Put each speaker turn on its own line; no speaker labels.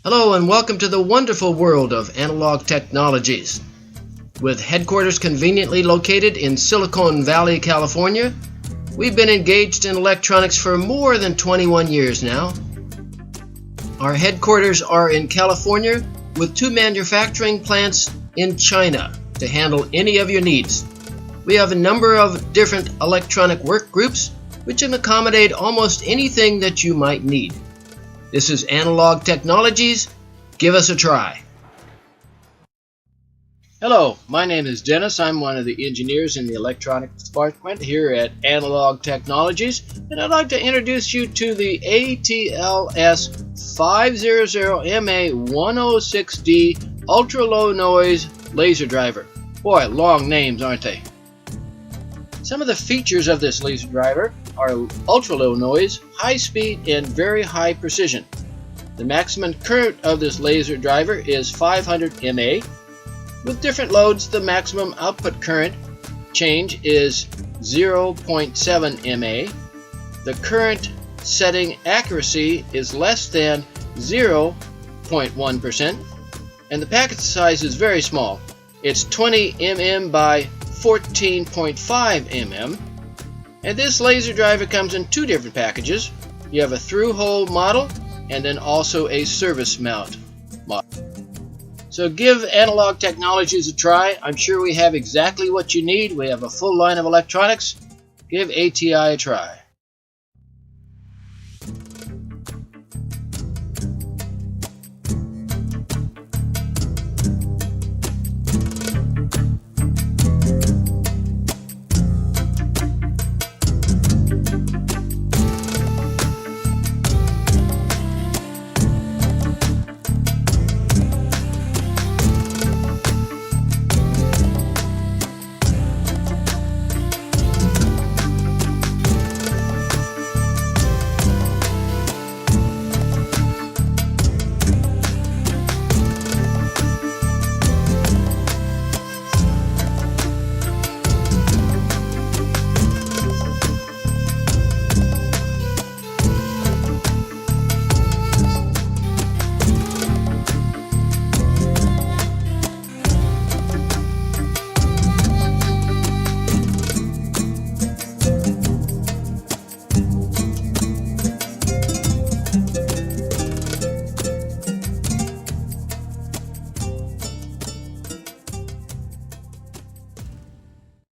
Hello and welcome to the wonderful world of analog technologies. With headquarters conveniently located in Silicon Valley, California, we've been engaged in electronics for more than 21 years now. Our headquarters are in California with 2 manufacturing plants in China to handle any of your needs. We have a number of different electronic work groups which can accommodate almost anything that you might need. This is Analog Technologies. Give us a try. Hello, my name is Dennis. I'm one of the engineers in the electronics department here at Analog Technologies, and I'd like to introduce you to the ATLS500MA106D ultra-low noise laser driver. Boy, long names, aren't they? Some of the features of this laser driver are ultra-low noise, high speed, and very high precision. The maximum current of this laser driver is 500 mA. With different loads, the maximum output current change is 0.7 mA. The current setting accuracy is less than 0.1%, and the packet size is very small. It's 20 mm by 14.5 mm. And this laser driver comes in 2 different packages. You have a through-hole model and then also a service mount model. So give Analog Technologies a try. I'm sure we have exactly what you need. We have a full line of electronics. Give ATI a try.